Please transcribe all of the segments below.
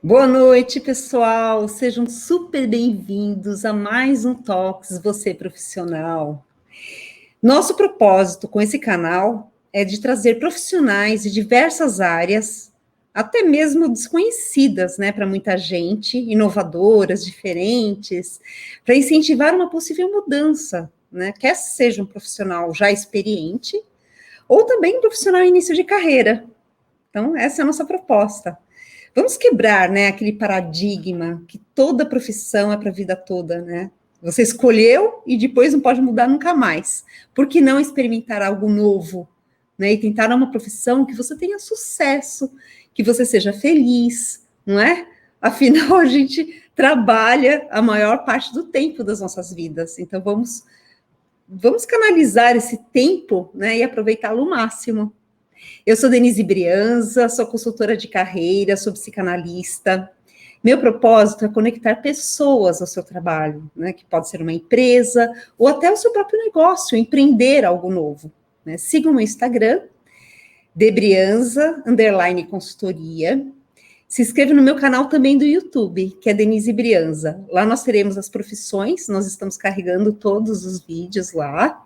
Boa noite, pessoal. Sejam super bem-vindos a mais um Talks Você Profissional. Nosso propósito com esse canal é de trazer profissionais de diversas áreas, até mesmo desconhecidas, né, para muita gente, inovadoras, diferentes, para incentivar uma possível mudança, né, quer seja um profissional já experiente ou também um profissional em início de carreira. Então, essa é a nossa proposta. Vamos quebrar, né, aquele paradigma que toda profissão é para a vida toda, né? Você escolheu e depois não pode mudar nunca mais. Por que não experimentar algo novo, né? E tentar uma profissão que você tenha sucesso, que você seja feliz, não é? Afinal, a gente trabalha a maior parte do tempo das nossas vidas. Então, vamos canalizar esse tempo, né, e aproveitá-lo ao máximo. Eu sou Denise Brianza, sou consultora de carreira, sou psicanalista. Meu propósito é conectar pessoas ao seu trabalho, né, que pode ser uma empresa ou até o seu próprio negócio, empreender algo novo. Né? Siga o meu Instagram, debrianza_consultoria. Se inscreva no meu canal também do YouTube, que é Denise Brianza. Lá nós teremos as profissões, nós estamos carregando todos os vídeos lá.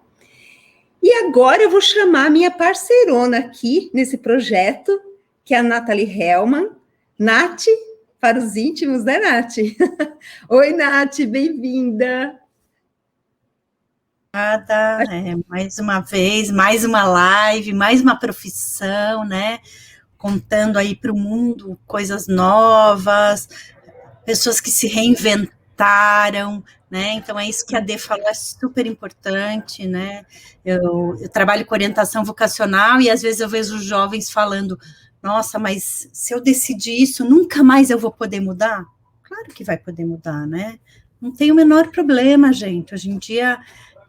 E agora eu vou chamar a minha parceirona aqui nesse projeto, que é a Nathalie Hellman. Nath, para os íntimos, né, Nath? Oi, Nath, bem-vinda. Mais uma vez, mais uma live, mais uma profissão, né? Contando aí para o mundo coisas novas, pessoas que se reinventaram, né? Então é isso que a Dê falou, é super importante, né? Eu trabalho com orientação vocacional e às vezes eu vejo os jovens falando, nossa, mas se eu decidir isso, nunca mais eu vou poder mudar? Claro que vai poder mudar, né? Não tem o menor problema, gente. Hoje em dia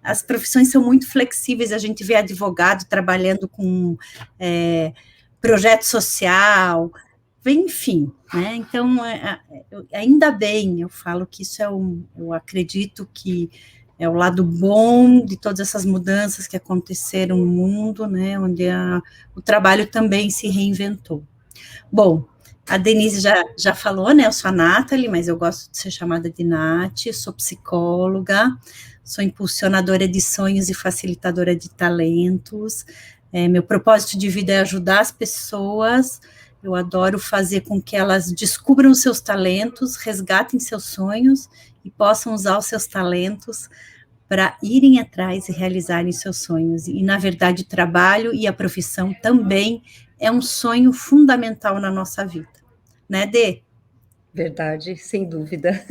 as profissões são muito flexíveis, a gente vê advogado trabalhando com projeto social, enfim, né? Então, ainda bem, eu falo que isso eu acredito que é o lado bom de todas essas mudanças que aconteceram no mundo, né? Onde o trabalho também se reinventou. Bom, a Denise já falou, né? Eu sou a Nathalie, mas eu gosto de ser chamada de Nath, sou psicóloga, sou impulsionadora de sonhos e facilitadora de talentos. Meu propósito de vida é ajudar as pessoas. Eu adoro fazer com que elas descubram os seus talentos, resgatem seus sonhos e possam usar os seus talentos para irem atrás e realizarem seus sonhos. E, na verdade, o trabalho e a profissão também é um sonho fundamental na nossa vida. Né, Dê? Verdade, sem dúvida.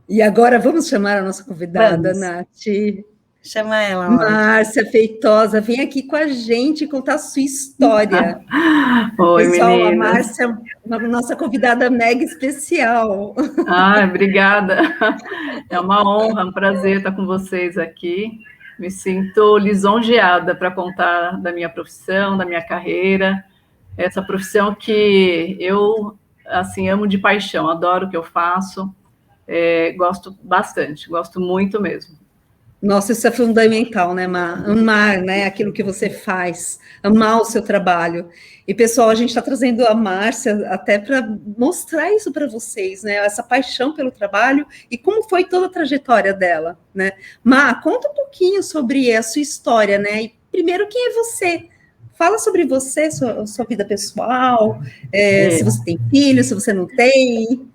E agora vamos chamar a nossa convidada, Nath. Chama ela, Márcia Feitosa, vem aqui com a gente contar a sua história. Oi, pessoal, meninas. A Márcia é uma nossa convidada mega especial. Obrigada. É uma honra, um prazer estar com vocês aqui. Me sinto lisonjeada para contar da minha profissão, da minha carreira. Essa profissão que eu, assim, amo de paixão, adoro o que eu faço. Gosto bastante, gosto muito mesmo. Nossa, isso é fundamental, né, Má? Amar, né, aquilo que você faz, amar o seu trabalho. E, pessoal, a gente está trazendo a Márcia até para mostrar isso para vocês, né, essa paixão pelo trabalho e como foi toda a trajetória dela, né. Má, conta um pouquinho sobre a sua história, né, e primeiro, quem é você? Fala sobre você, sua vida pessoal, se você tem filho, se você não tem.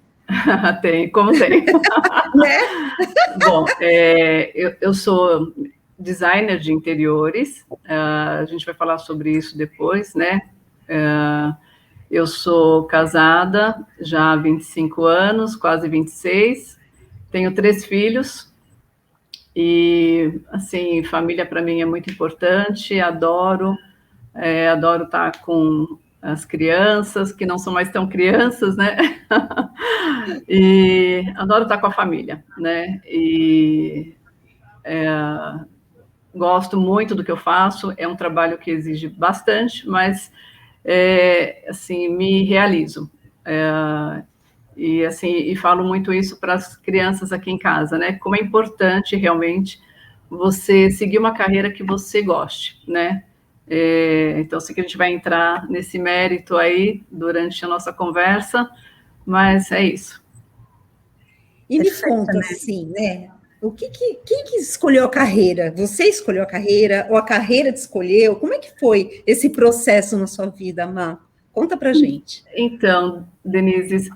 Tem, como tem. Né? Bom, eu sou designer de interiores, a gente vai falar sobre isso depois, né? Eu sou casada já há 25 anos, quase 26, tenho 3 filhos, e, assim, família para mim é muito importante, adoro estar com as crianças, que não são mais tão crianças, né? E adoro estar com a família, né? E gosto muito do que eu faço, é um trabalho que exige bastante, mas, assim, me realizo. E falo muito isso para as crianças aqui em casa, né? Como é importante, realmente, você seguir uma carreira que você goste, né? Então, sei que a gente vai entrar nesse mérito aí durante a nossa conversa, Mas é isso. E me conta, assim, né? Quem que escolheu a carreira? Você escolheu a carreira ou a carreira te escolheu? Como é que foi esse processo na sua vida, Má? Conta pra gente. Então, Denise,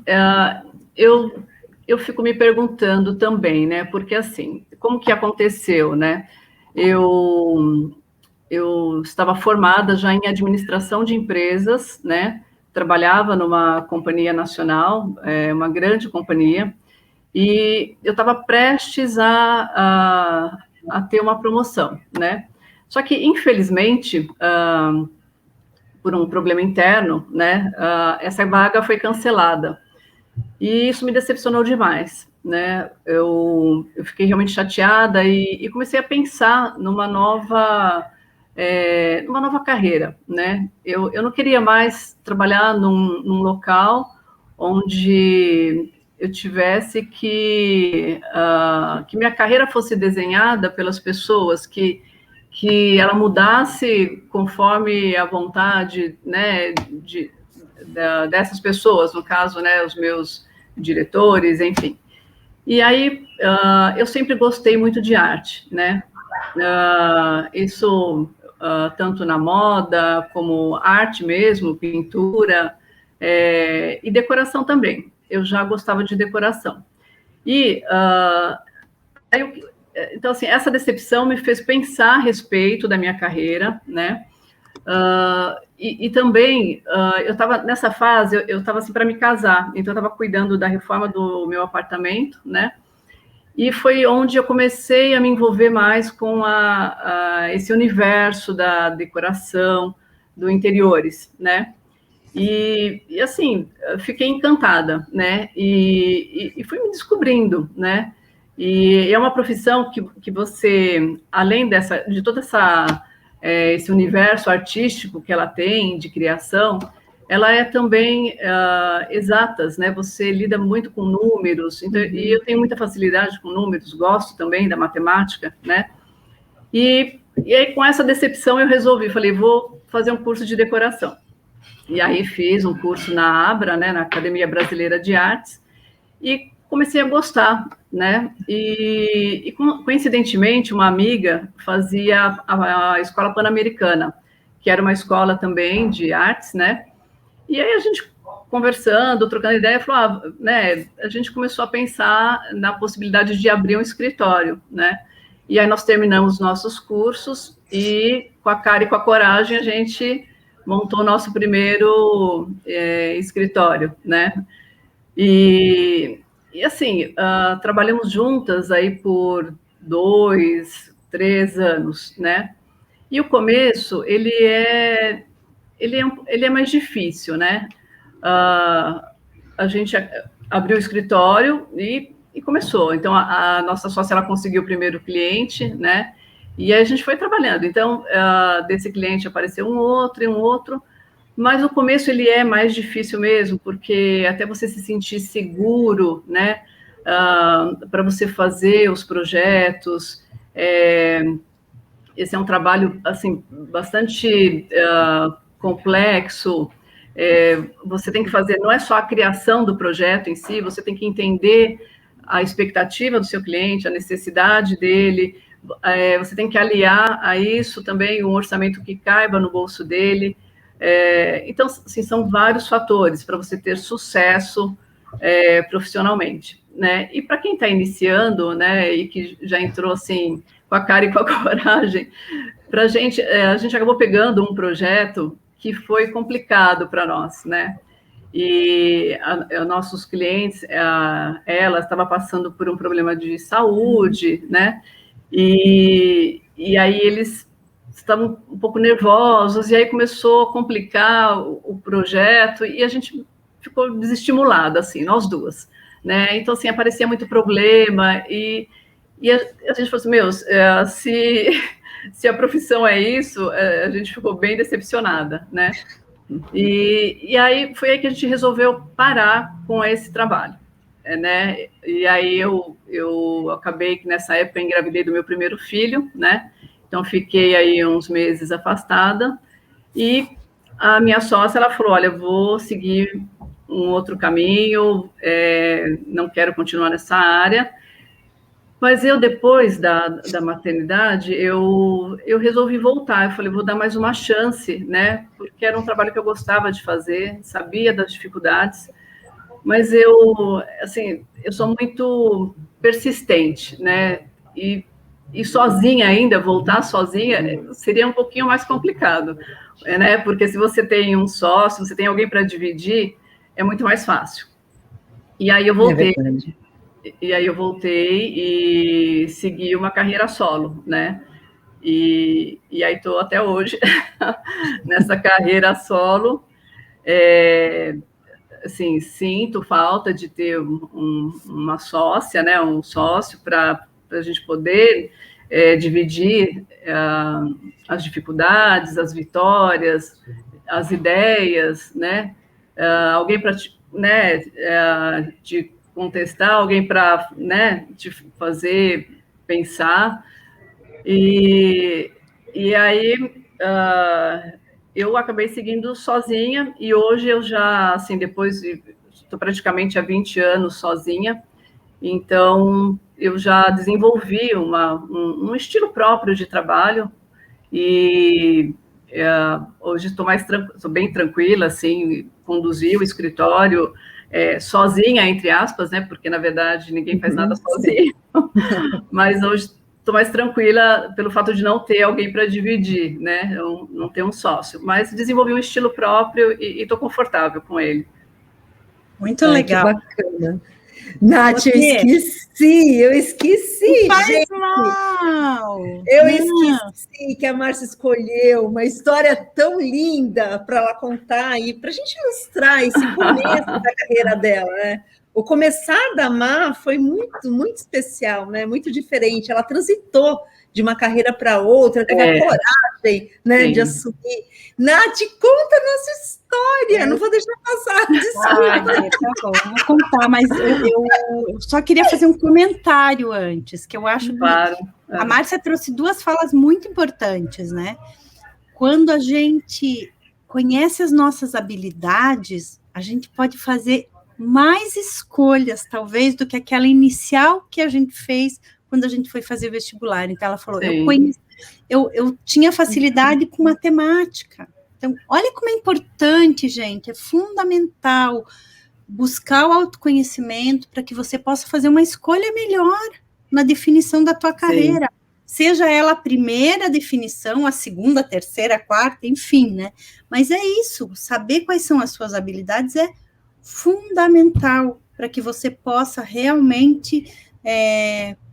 eu fico me perguntando também, né? Porque assim, como que aconteceu, né? Eu estava formada já em administração de empresas, né? Trabalhava numa companhia nacional, uma grande companhia, e eu estava prestes a ter uma promoção, né? Só que, infelizmente, por um problema interno, né, essa vaga foi cancelada. E isso me decepcionou demais, né? Eu fiquei realmente chateada e comecei a pensar numa nova carreira, né? Eu não queria mais trabalhar num local onde eu tivesse que minha carreira fosse desenhada pelas pessoas, que ela mudasse conforme a vontade, né, dessas pessoas, no caso, né, os meus diretores, enfim. E aí, eu sempre gostei muito de arte, né? Isso, tanto na moda, como arte mesmo, pintura, e decoração também. Eu já gostava de decoração. E, então, assim, essa decepção me fez pensar a respeito da minha carreira, né? E também, eu estava nessa fase, eu estava assim para me casar, então eu estava cuidando da reforma do meu apartamento, né? E foi onde eu comecei a me envolver mais com esse universo da decoração, do interiores, né? E assim, fiquei encantada, né? E fui me descobrindo, né? E é uma profissão que você, além de toda esse universo artístico que ela tem de criação, ela é também exatas, né? Você lida muito com números, então, e eu tenho muita facilidade com números, gosto também da matemática, né? E aí, com essa decepção, eu resolvi, falei, vou fazer um curso de decoração. E aí fiz um curso na ABRA, né, na Academia Brasileira de Artes, e comecei a gostar, né? E coincidentemente, uma amiga fazia a Escola Pan-Americana, que era uma escola também de artes, né? E aí a gente conversando, trocando ideia, falou, né? A gente começou a pensar na possibilidade de abrir um escritório, né? E aí nós terminamos nossos cursos e, com a cara e com a coragem, a gente montou o nosso primeiro escritório, né? E assim, trabalhamos juntas aí por 2, 3 anos, né? E o começo, ele é mais difícil, né? A gente abriu o escritório e começou. Então, a nossa sócia, ela conseguiu o primeiro cliente, né? E aí a gente foi trabalhando. Então, desse cliente apareceu um outro e um outro, mas o começo ele é mais difícil mesmo, porque até você se sentir seguro, né, para você fazer os projetos, esse é um trabalho, assim, bastante complexo, você tem que fazer, não é só a criação do projeto em si, você tem que entender a expectativa do seu cliente, a necessidade dele, você tem que aliar a isso também um orçamento que caiba no bolso dele. Então, assim, são vários fatores para você ter sucesso profissionalmente, né? E para quem está iniciando, né, e que já entrou assim com a cara e com a coragem, para a gente acabou pegando um projeto que foi complicado para nós, né? E nossos clientes, ela estava passando por um problema de saúde, né? E aí eles estavam um pouco nervosos, e aí começou a complicar o projeto, e a gente ficou desestimulada, assim, nós duas, né? Então, assim, aparecia muito problema, e a gente falou assim, se a profissão é isso, a gente ficou bem decepcionada, né? E aí foi aí que a gente resolveu parar com esse trabalho, né? E aí eu acabei que nessa época engravidei do meu primeiro filho, né? Então fiquei aí uns meses afastada, e a minha sócia, ela falou, olha, eu vou seguir um outro caminho, não quero continuar nessa área. Mas eu, depois da maternidade, eu resolvi voltar. Eu falei, vou dar mais uma chance, né? Porque era um trabalho que eu gostava de fazer, sabia das dificuldades, mas assim, eu sou muito persistente, né? E sozinha ainda, voltar sozinha, seria um pouquinho mais complicado, né? Porque se você tem um sócio, você tem alguém para dividir, é muito mais fácil. E aí eu voltei. E aí eu voltei e segui uma carreira solo, né? E aí estou até hoje nessa carreira solo. Assim, sinto falta de ter uma sócia, né? Um sócio para a gente poder dividir as dificuldades, as vitórias, as ideias, né? Alguém para né, te contestar, alguém para, né, te fazer pensar. E aí eu acabei seguindo sozinha, e hoje eu já, assim, depois estou praticamente há 20 anos sozinha, então eu já desenvolvi um estilo próprio de trabalho, e hoje estou bem tranquila, assim, conduzi o escritório sozinha, entre aspas, né? Porque, na verdade, ninguém faz nada sozinho. Mas hoje estou mais tranquila pelo fato de não ter alguém para dividir, né? Eu não ter um sócio. Mas desenvolvi um estilo próprio e estou confortável com ele. Muito legal. Que bacana. Nath, eu esqueci, não faz gente. Mal. Eu esqueci que a Márcia escolheu uma história tão linda para ela contar e para a gente ilustrar esse começo da carreira dela, né? O começar da Má foi muito, muito especial, né? Muito diferente. Ela transitou de uma carreira para outra, teve a coragem, né, de assumir. Nath, conta a nossa história, não vou deixar passar. Tá bom, vou contar, mas eu só queria fazer um comentário antes, que eu acho que a Márcia trouxe duas falas muito importantes, né? Quando a gente conhece as nossas habilidades, a gente pode fazer mais escolhas, talvez, do que aquela inicial que a gente fez quando a gente foi fazer vestibular. Então, ela falou, eu tinha facilidade com matemática. Então, olha como é importante, gente, é fundamental buscar o autoconhecimento para que você possa fazer uma escolha melhor na definição da tua carreira. Seja ela a primeira definição, a segunda, a terceira, a quarta, enfim, né? Mas é isso, saber quais são as suas habilidades é fundamental para que você possa realmente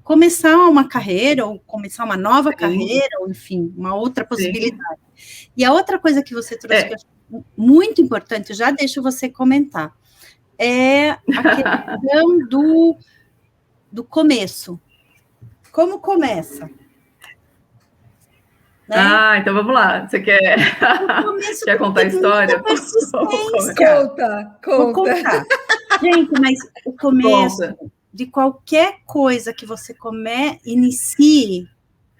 começar uma carreira, ou começar uma nova carreira, ou enfim, uma outra possibilidade. E a outra coisa que você trouxe, que eu acho muito importante, já deixo você comentar, é a questão do começo. Como começa? Né? Então vamos lá. Você quer contar a história? Conta. Vou contar. Gente, mas o começo de qualquer coisa que você inicie,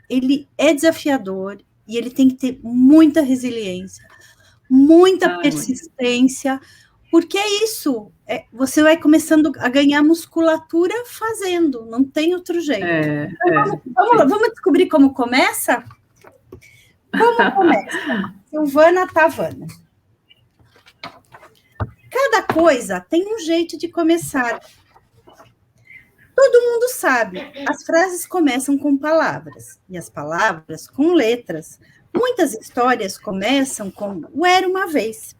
ele é desafiador e ele tem que ter muita resiliência, muita persistência, porque é isso. Você vai começando a ganhar musculatura fazendo, não tem outro jeito. Vamos descobrir como começa? Como começa? Silvana Tavana. Cada coisa tem um jeito de começar. Todo mundo sabe, as frases começam com palavras, e as palavras com letras. Muitas histórias começam com o era uma vez.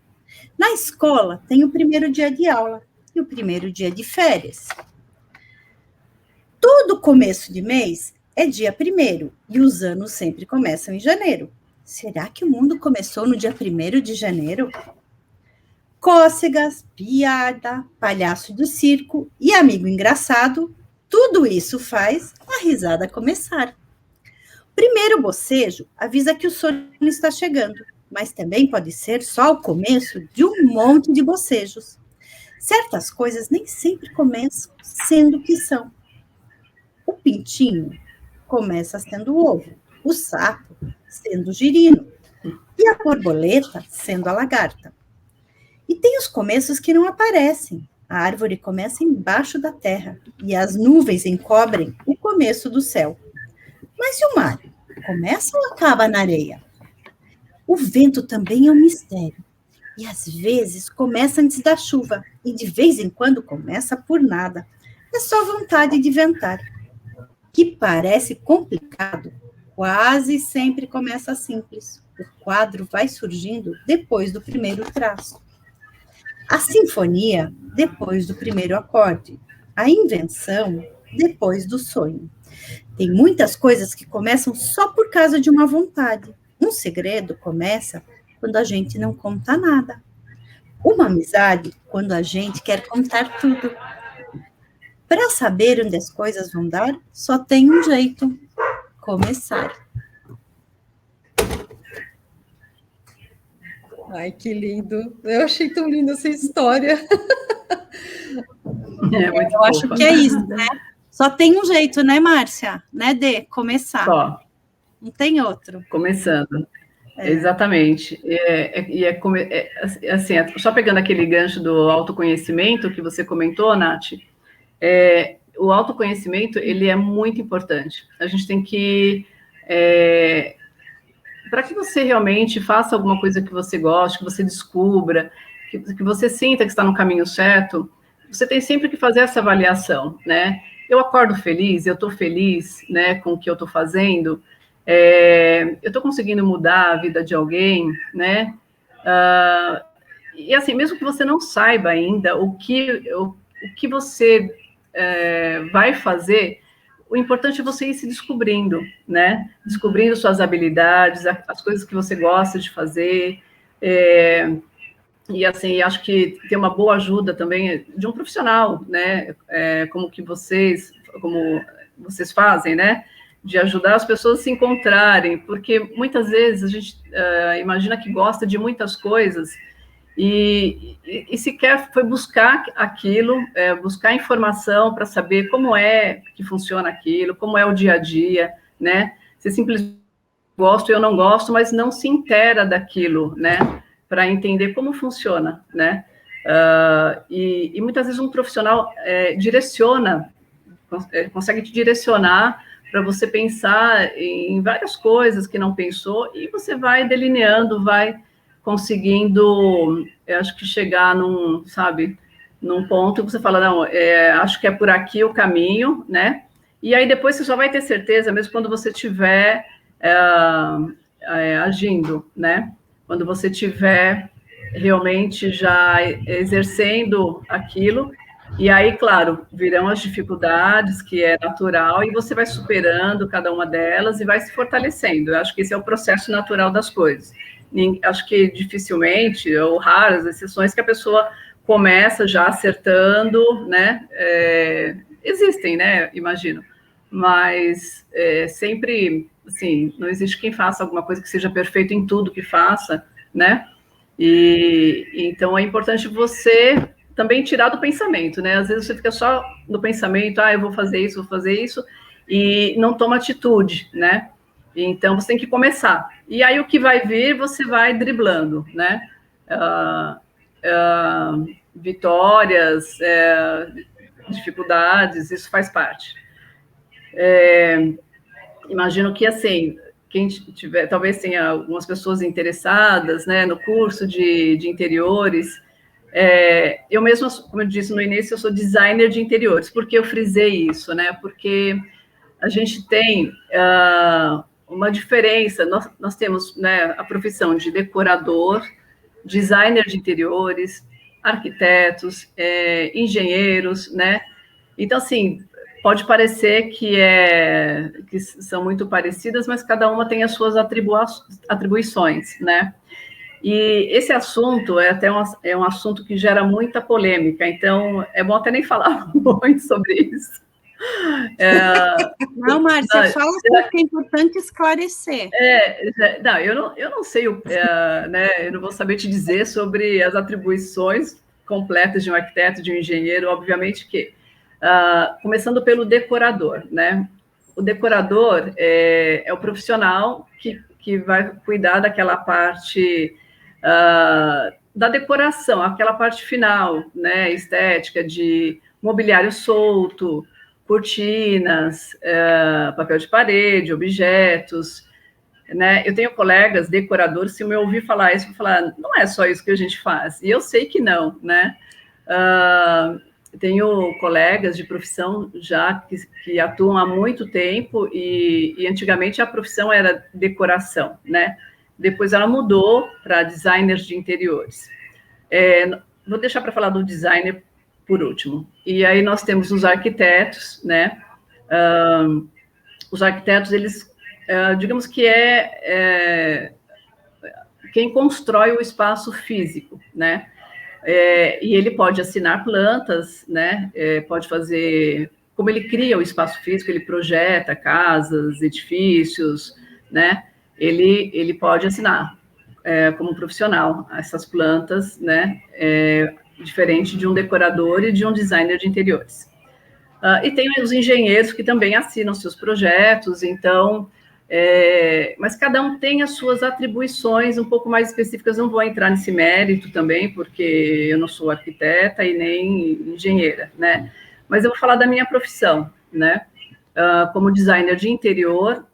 Na escola, tem o primeiro dia de aula e o primeiro dia de férias. Todo começo de mês é dia 1º, e os anos sempre começam em janeiro. Será que o mundo começou no dia 1º de janeiro? Cócegas, piada, palhaço do circo e amigo engraçado, tudo isso faz a risada começar. Primeiro bocejo avisa que o sono está chegando, mas também pode ser só o começo de um monte de bocejos. Certas coisas nem sempre começam sendo o que são. O pintinho começa sendo o ovo, o sapo sendo o girino e a borboleta sendo a lagarta. E tem os começos que não aparecem. A árvore começa embaixo da terra e as nuvens encobrem o começo do céu. Mas e o mar? Começa ou acaba na areia? O vento também é um mistério. E às vezes começa antes da chuva, e de vez em quando começa por nada. É só vontade de inventar. Que parece complicado, quase sempre começa simples. O quadro vai surgindo depois do primeiro traço. A sinfonia, depois do primeiro acorde. A invenção, depois do sonho. Tem muitas coisas que começam só por causa de uma vontade. Um segredo começa quando a gente não conta nada. Uma amizade, quando a gente quer contar tudo. Para saber onde as coisas vão dar, só tem um jeito: começar. Ai, que lindo. Eu achei tão linda essa história. Eu acho que é isso, né? Só tem um jeito, né, Márcia? Né, Dê? Começar. Só. Não tem outro. Começando. Exatamente. Assim, só pegando aquele gancho do autoconhecimento que você comentou, Nath, o autoconhecimento, ele é muito importante. A gente tem que... para que você realmente faça alguma coisa que você goste, que você descubra, que você sinta que está no caminho certo, você tem sempre que fazer essa avaliação, né? Eu acordo feliz, eu estou feliz, né, com o que eu estou fazendo, eu estou conseguindo mudar a vida de alguém, né? E assim, mesmo que você não saiba ainda o que você vai fazer, o importante é você ir se descobrindo, né? Descobrindo suas habilidades, as coisas que você gosta de fazer. E assim, acho que tem uma boa ajuda também de um profissional, né? Como vocês fazem, né? De ajudar as pessoas a se encontrarem, porque muitas vezes a gente imagina que gosta de muitas coisas e sequer foi buscar aquilo, buscar informação para saber como é que funciona aquilo, como é o dia a dia, né? Você simplesmente gosto, eu não gosto, mas não se inteira daquilo, né? Para entender como funciona, né? E muitas vezes um profissional consegue te direcionar para você pensar em várias coisas que não pensou, e você vai delineando, vai conseguindo, eu acho que chegar num ponto que você fala, não, acho que é por aqui o caminho, né? E aí depois você só vai ter certeza, mesmo quando você estiver agindo, né? Quando você estiver realmente já exercendo aquilo, e aí, claro, virão as dificuldades, que é natural, e você vai superando cada uma delas e vai se fortalecendo. Eu acho que esse é o processo natural das coisas. Acho que dificilmente, ou raras exceções, que a pessoa começa já acertando, né? Existem, né? Imagino. Mas sempre, assim, não existe quem faça alguma coisa que seja perfeito em tudo que faça, né? E então é importante você também tirar do pensamento, né? Às vezes você fica só no pensamento, eu vou fazer isso, e não toma atitude, né? Então você tem que começar. E aí o que vai vir, você vai driblando, né? Vitórias, dificuldades, isso faz parte. Imagino que, assim, quem tiver, talvez tenha algumas pessoas interessadas, né, no curso de interiores. Eu mesma, como eu disse no início, eu sou designer de interiores. Por que eu frisei isso, né? Porque a gente tem uma diferença. Nós temos, né, a profissão de decorador, designer de interiores, arquitetos, engenheiros, né? Então, assim, pode parecer que são muito parecidas, mas cada uma tem as suas atribuições, né? E esse assunto é um assunto que gera muita polêmica, então é bom até nem falar muito sobre isso. Não, Márcia, fala porque é importante esclarecer. Não, eu não sei, né, eu não vou saber te dizer sobre as atribuições completas de um arquiteto, de um engenheiro, obviamente que, começando pelo decorador, né? O decorador é o profissional que vai cuidar daquela parte da decoração, aquela parte final, né, estética de mobiliário solto, cortinas, papel de parede, objetos, né? Eu tenho colegas decoradores, se eu ouvir falar isso, eu vou falar, não é só isso que a gente faz, e eu sei que não, né? Tenho colegas de profissão já que atuam há muito tempo, e antigamente a profissão era decoração, né? Depois ela mudou para designers de interiores. Vou deixar para falar do designer por último. E aí nós temos os arquitetos, né? Os arquitetos, eles, digamos que quem constrói o espaço físico, né? E ele pode assinar plantas, né? Pode fazer, como ele cria o espaço físico, ele projeta casas, edifícios, né? Ele pode assinar como profissional essas plantas, né? Diferente de um decorador e de um designer de interiores. E tem os engenheiros que também assinam seus projetos, então, mas cada um tem as suas atribuições um pouco mais específicas, não vou entrar nesse mérito também, porque eu não sou arquiteta e nem engenheira, né? Mas eu vou falar da minha profissão, né? Como designer de interior,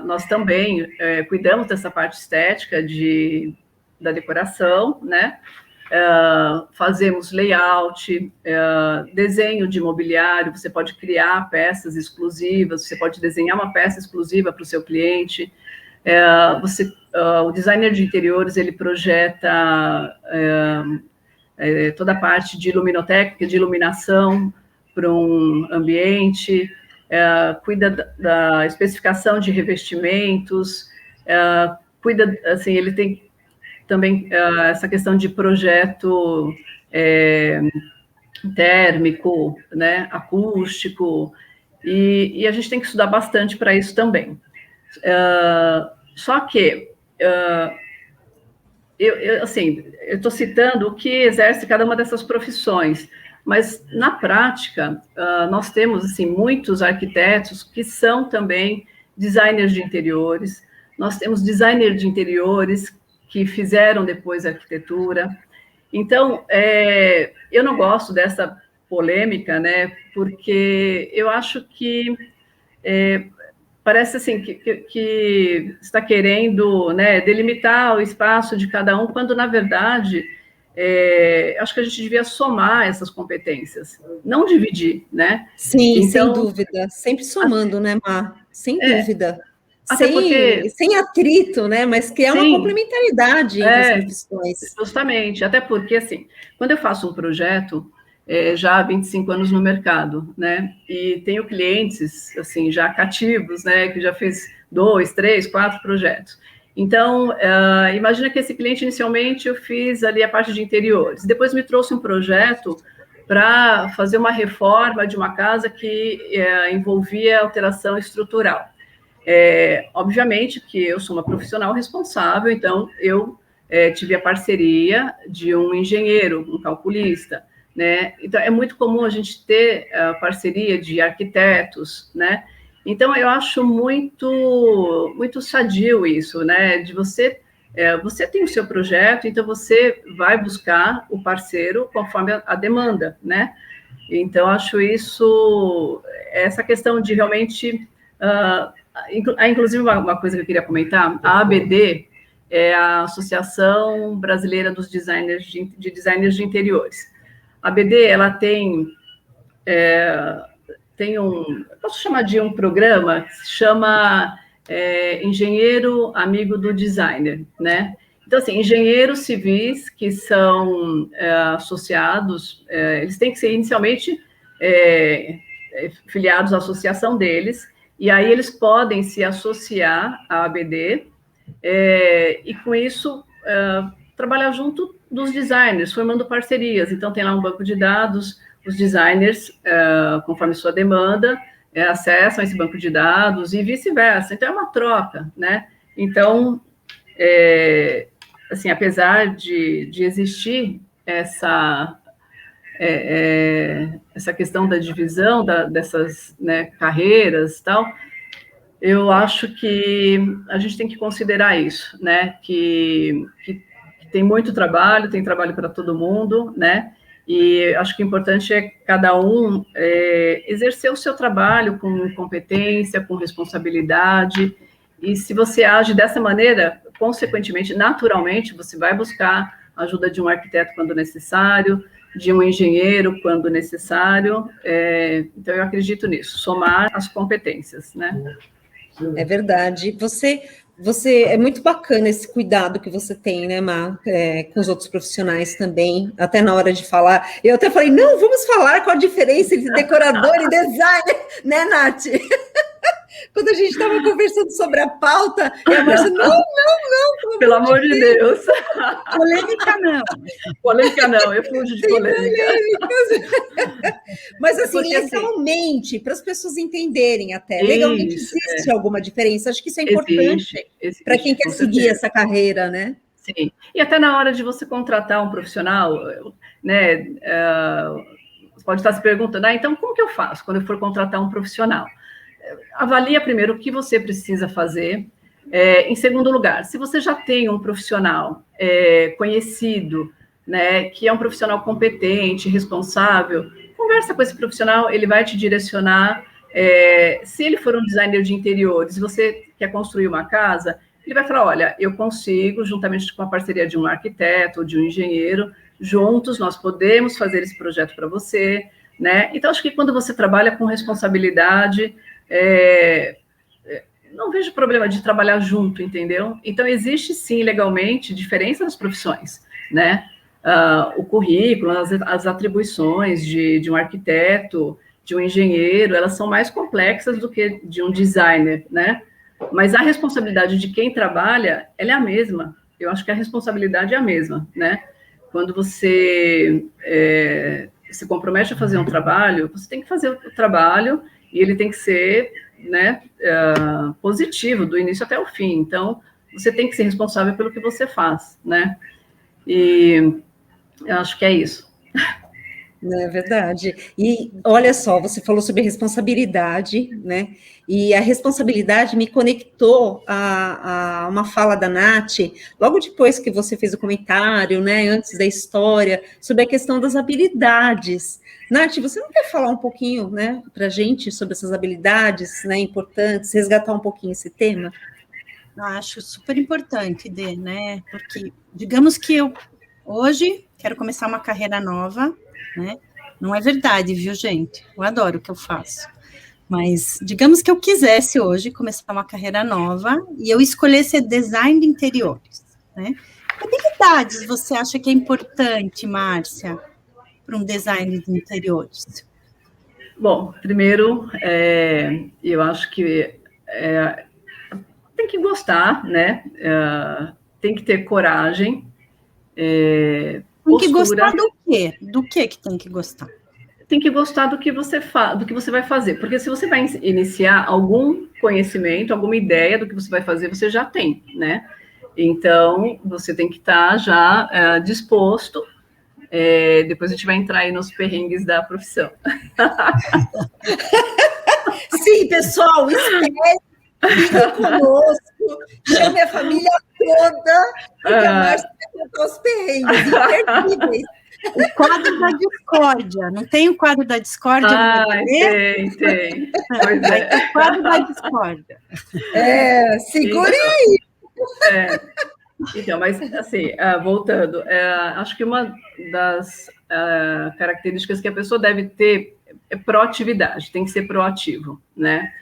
nós também cuidamos dessa parte estética da decoração, né? Fazemos layout, desenho de mobiliário, você pode criar peças exclusivas, você pode desenhar uma peça exclusiva para o seu cliente, o designer de interiores, ele projeta toda a parte de iluminotécnica, de iluminação para um ambiente, cuida da especificação de revestimentos, cuida, assim, ele tem também essa questão de projeto térmico, né, acústico, e a gente tem que estudar bastante para isso também. Só que, eu estou citando o que exerce cada uma dessas profissões, mas, na prática, nós temos, assim, muitos arquitetos que são também designers de interiores, nós temos designers de interiores que fizeram depois arquitetura. Então, eu não gosto dessa polêmica, né, porque eu acho que parece assim que está querendo, né, delimitar o espaço de cada um, quando, na verdade, acho que a gente devia somar essas competências, não dividir, né? Sim, então, sem dúvida, sempre somando, né, Má? Sem dúvida. Sem atrito, né? Mas que é uma complementaridade entre as profissões. Justamente, até porque, assim, quando eu faço um projeto, já há 25 anos no mercado, né? E tenho clientes, assim, já cativos, né? Que já fez 2, 3, 4 projetos. Então, imagina que esse cliente, inicialmente, eu fiz ali a parte de interiores. Depois me trouxe um projeto para fazer uma reforma de uma casa que envolvia alteração estrutural. Obviamente que eu sou uma profissional responsável, então eu tive a parceria de um engenheiro, um calculista, né? Então, é muito comum a gente ter a parceria de arquitetos, né? Então, eu acho muito, muito sadio isso, né? De você tem o seu projeto, então você vai buscar o parceiro conforme a demanda, né? Então, acho isso, essa questão de realmente... inclusive, uma coisa que eu queria comentar, a ABD é a Associação Brasileira dos Designers de Designers de Interiores. A ABD, ela tem posso chamar de um programa que se chama Engenheiro Amigo do Designer, né? Então, assim, engenheiros civis que são associados, eles têm que ser inicialmente filiados à associação deles, e aí eles podem se associar à ABD, e com isso trabalhar junto dos designers, formando parcerias. Então, tem lá um banco de dados, os designers, conforme sua demanda, acessam esse banco de dados e vice-versa. Então, é uma troca, né? Então, assim, apesar de existir essa questão da divisão dessas, né, carreiras e tal, eu acho que a gente tem que considerar isso, né? Que tem muito trabalho, tem trabalho para todo mundo, né? E acho que o importante é cada um exercer o seu trabalho com competência, com responsabilidade, e se você age dessa maneira, consequentemente, naturalmente, você vai buscar a ajuda de um arquiteto quando necessário, de um engenheiro quando necessário, então eu acredito nisso, somar as competências, né? É verdade. Você é muito bacana esse cuidado que você tem, né, Má, com os outros profissionais também, até na hora de falar. Eu até falei, não, vamos falar qual a diferença entre decorador e designer, né, Nath? Quando a gente estava conversando sobre a pauta, e a Márcia, não, pelo amor de Deus. Polêmica não. Polêmica não, eu fujo de polêmica. Mas assim, legalmente, para as pessoas entenderem até, legalmente existe alguma diferença? Acho que isso é importante para quem quer seguir essa carreira, né? Sim, e até na hora de você contratar um profissional, né, você pode estar se perguntando, então como que eu faço quando eu for contratar um profissional? Avalia primeiro o que você precisa fazer. Em segundo lugar, se você já tem um profissional conhecido, né, que é um profissional competente, responsável, conversa com esse profissional, ele vai te direcionar. Se ele for um designer de interiores, você quer construir uma casa, ele vai falar, olha, eu consigo, juntamente com a parceria de um arquiteto ou de um engenheiro, juntos nós podemos fazer esse projeto para você, né? Então, acho que quando você trabalha com responsabilidade, não vejo problema de trabalhar junto, entendeu? Então, existe sim, legalmente, diferença nas profissões, né? O currículo, as atribuições de um arquiteto, de um engenheiro, elas são mais complexas do que de um designer, né? Mas a responsabilidade de quem trabalha, ela é a mesma. Eu acho que a responsabilidade é a mesma, né? Quando você se compromete a fazer um trabalho, você tem que fazer o trabalho e ele tem que ser, né, positivo, do início até o fim. Então, você tem que ser responsável pelo que você faz, né? E eu acho que é isso. É verdade. E olha só, você falou sobre responsabilidade, né? E a responsabilidade me conectou a uma fala da Nath, logo depois que você fez o comentário, né? Antes da história, sobre a questão das habilidades. Nath, você não quer falar um pouquinho, né, para a gente sobre essas habilidades, né, importantes, resgatar um pouquinho esse tema? Eu acho super importante, Dê, né? Porque, digamos que eu hoje quero começar uma carreira nova, né? Não é verdade, viu, gente? Eu adoro o que eu faço. Mas, digamos que eu quisesse hoje começar uma carreira nova e eu escolhesse design de interiores, né? Que habilidades você acha que é importante, Márcia, para um design de interiores? Bom, primeiro, eu acho que tem que gostar, né? Tem que ter coragem. Tem que gostar do quê? Do que tem que gostar? Tem que gostar do que você vai fazer, porque se você vai iniciar algum conhecimento, alguma ideia do que você vai fazer, você já tem, né? Então, você tem que estar já disposto. Depois a gente vai entrar aí nos perrengues da profissão. Sim, pessoal, espere, fique conosco, chame a família toda, porque a Márcia vai contar os perrengues imperdíveis. O quadro da discórdia, não tem o quadro da discórdia? Tem. Pois é. O quadro da discórdia. Segure aí. Então, mas assim, voltando, acho que uma das características que a pessoa deve ter é proatividade, tem que ser proativo, né?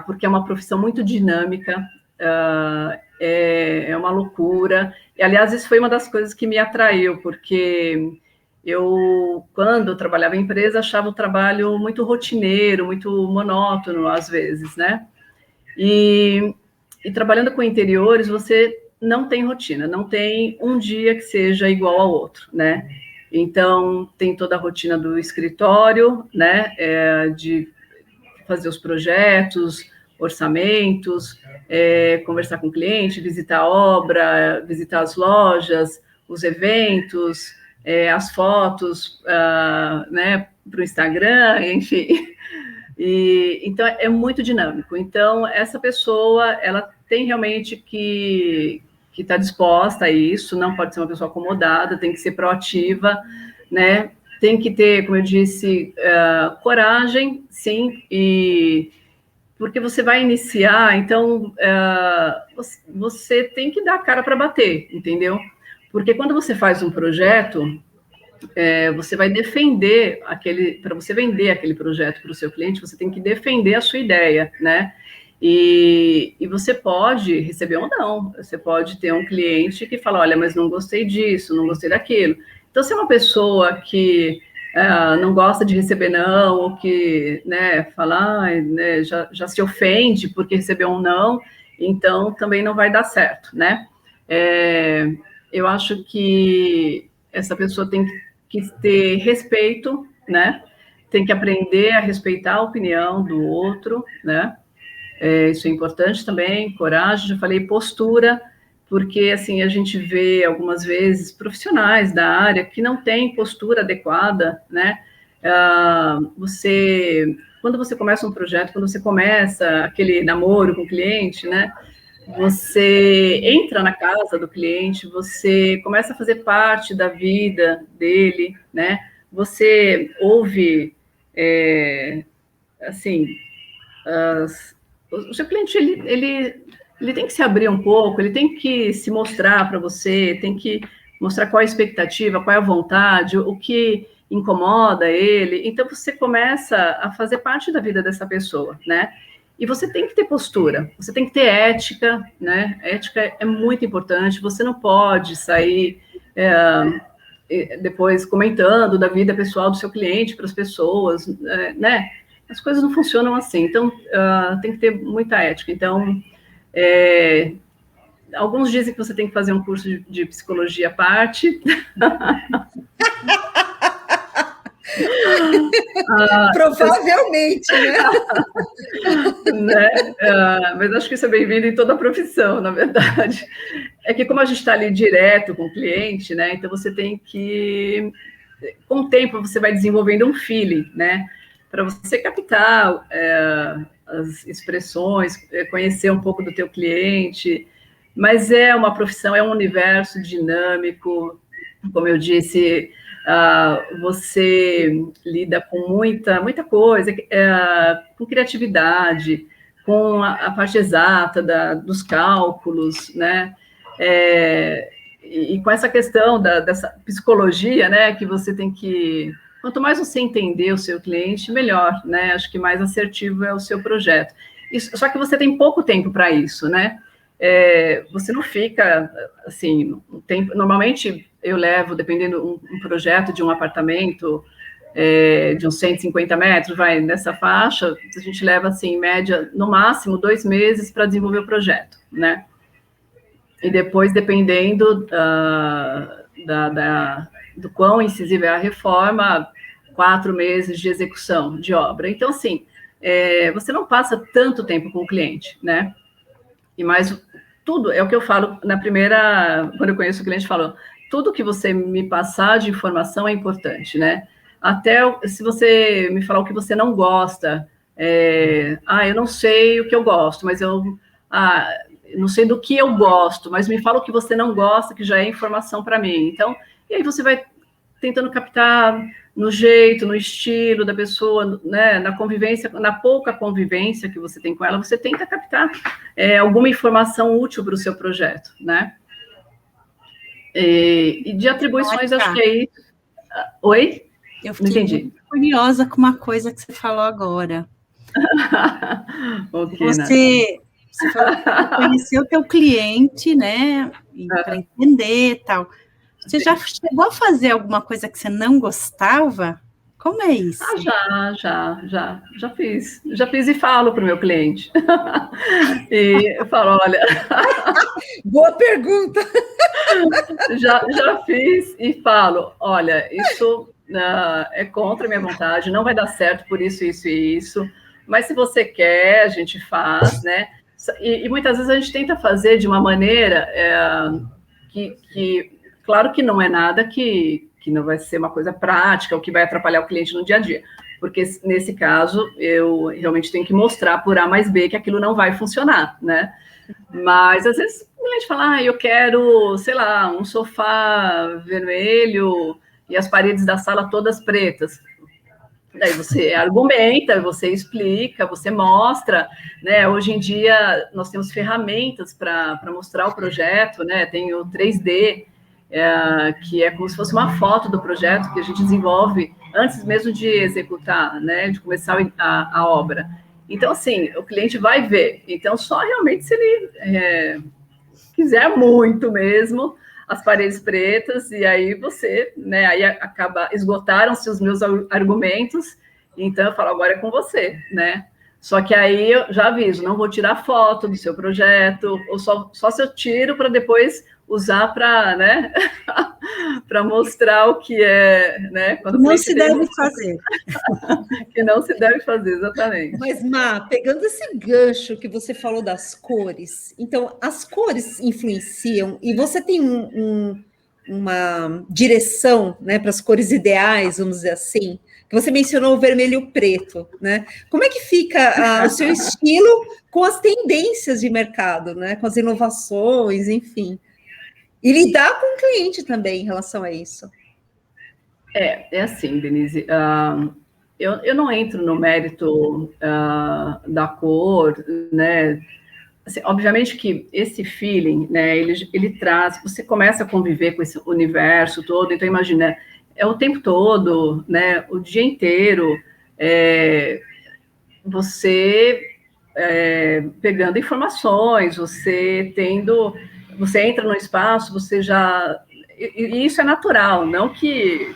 Porque é uma profissão muito dinâmica, é uma loucura. E, aliás, isso foi uma das coisas que me atraiu, porque quando eu trabalhava em empresa, achava o trabalho muito rotineiro, muito monótono, às vezes, né? E trabalhando com interiores, você não tem rotina, não tem um dia que seja igual ao outro, né? Então, tem toda a rotina do escritório, né? De fazer os projetos, orçamentos, conversar com o cliente, visitar a obra, visitar as lojas, os eventos, as fotos, né, para o Instagram, enfim. Então, é muito dinâmico. Então, essa pessoa, ela tem realmente que está disposta a isso, não pode ser uma pessoa acomodada, tem que ser proativa, né? Tem que ter, como eu disse, coragem, sim, e porque você vai iniciar, então você tem que dar a cara para bater, entendeu? Porque quando você faz um projeto, você vai defender para você vender aquele projeto para o seu cliente, você tem que defender a sua ideia, né? E você pode receber ou não, você pode ter um cliente que fala, olha, mas não gostei disso, não gostei daquilo. Então, se é uma pessoa que não gosta de receber não, ou que, né, fala, né, já se ofende porque recebeu um não, então também não vai dar certo, né? Eu acho que essa pessoa tem que ter respeito, né? Tem que aprender a respeitar a opinião do outro, né? Isso é importante também, coragem, já falei, postura, porque, assim, a gente vê algumas vezes profissionais da área que não têm postura adequada, né? Quando você começa um projeto, quando você começa aquele namoro com o cliente, né? Você entra na casa do cliente, você começa a fazer parte da vida dele, né? Você ouve, assim, o seu cliente, ele tem que se abrir um pouco, ele tem que se mostrar para você, tem que mostrar qual é a expectativa, qual é a vontade, o que incomoda ele. Então, você começa a fazer parte da vida dessa pessoa, né? E você tem que ter postura, você tem que ter ética, né? Ética é muito importante, você não pode sair depois comentando da vida pessoal do seu cliente para as pessoas, né? As coisas não funcionam assim, então tem que ter muita ética. Então, alguns dizem que você tem que fazer um curso de psicologia à parte. Provavelmente, né? Mas acho que isso é bem-vindo em toda a profissão, na verdade. É que como a gente está ali direto com o cliente, né? Então você tem que, com o tempo, você vai desenvolvendo um feeling, né? Para você captar as expressões, conhecer um pouco do teu cliente. Mas é uma profissão, é um universo dinâmico, como eu disse. Você lida com muita coisa, com criatividade, com a parte exata dos cálculos, né? E com essa questão dessa psicologia, né? Que você tem que... Quanto mais você entender o seu cliente, melhor, né? Acho que mais assertivo é o seu projeto. Só que você tem pouco tempo para isso, né? Você não fica, assim, normalmente eu levo, dependendo um projeto de um apartamento de uns 150 metros, vai nessa faixa, a gente leva, assim, em média, no máximo, 2 meses para desenvolver o projeto, né? E depois, dependendo do quão incisiva é a reforma, 4 meses de execução de obra. Então, assim, você não passa tanto tempo com o cliente, né? E mais tudo, é o que eu falo quando eu conheço o cliente, eu falo, tudo que você me passar de informação é importante, né? Até se você me falar o que você não gosta, eu não sei o que eu gosto, mas eu não sei do que eu gosto, mas me fala o que você não gosta, que já é informação para mim. Então, e aí você vai tentando captar no jeito, no estilo da pessoa, né, na convivência, na pouca convivência que você tem com ela, você tenta captar alguma informação útil para o seu projeto, né? E de atribuições, acho que aí... Oi? Eu fiquei muito curiosa com uma coisa que você falou agora. Okay, você falou que conheceu o teu cliente, né, para entender e tal. Você já chegou a fazer alguma coisa que você não gostava? Como é isso? Já fiz. Já fiz e falo para o meu cliente. E eu falo, olha... Boa pergunta! Já fiz e falo, olha, isso é contra a minha vontade, não vai dar certo por isso, isso e isso, mas se você quer, a gente faz, né? E muitas vezes a gente tenta fazer de uma maneira que claro que não é nada que não vai ser uma coisa prática, ou que vai atrapalhar o cliente no dia a dia, porque nesse caso eu realmente tenho que mostrar por A mais B que aquilo não vai funcionar, né? Mas às vezes cliente fala, eu quero, sei lá, um sofá vermelho e as paredes da sala todas pretas. Daí você argumenta, você explica, você mostra, né? Hoje em dia nós temos ferramentas para mostrar o projeto, né? Tem o 3D, que é como se fosse uma foto do projeto que a gente desenvolve antes mesmo de executar, né? De começar a obra. Então, assim, o cliente vai ver. Então, só realmente se ele quiser muito mesmo, as paredes pretas, e aí você, né, aí acaba, esgotaram-se os meus argumentos, então eu falo, agora é com você, né? Só que aí eu já aviso, não vou tirar foto do seu projeto, ou só se eu tiro para depois usar para, né, para mostrar o que é, né? Quando não se deve fazer. Que não se deve fazer, exatamente. Mas, Má, pegando esse gancho que você falou das cores, então, as cores influenciam, e você tem uma direção, né, para as cores ideais, vamos dizer assim, que você mencionou o vermelho e o preto, né? Como é que fica o seu estilo com as tendências de mercado, né, com as inovações, enfim? E lidar com o cliente também em relação a isso. É assim, Denise, eu não entro no mérito da cor, né? Assim, obviamente que esse feeling, né, ele traz, você começa a conviver com esse universo todo, então imagina, é o tempo todo, né, o dia inteiro, você pegando informações, você entra no espaço, você já, e isso é natural, não que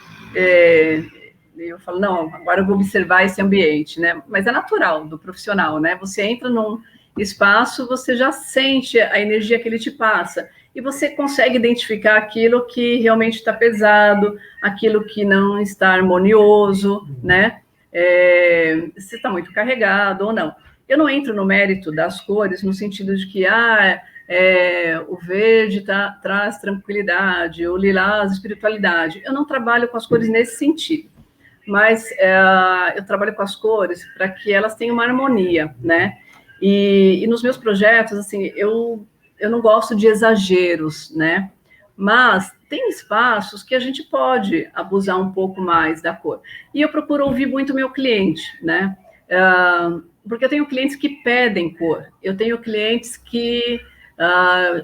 eu falo, não, agora eu vou observar esse ambiente, né? Mas é natural do profissional, né? Você entra num espaço, você já sente a energia que ele te passa, e você consegue identificar aquilo que realmente está pesado, aquilo que não está harmonioso, né? Se está muito carregado ou não. Eu não entro no mérito das cores, no sentido de que, o verde traz tranquilidade, o lilás, espiritualidade. Eu não trabalho com as cores nesse sentido, mas eu trabalho com as cores para que elas tenham uma harmonia, né? E nos meus projetos, assim, eu não gosto de exageros, né? Mas tem espaços que a gente pode abusar um pouco mais da cor. E eu procuro ouvir muito o meu cliente, né? Porque eu tenho clientes que pedem cor, eu tenho clientes que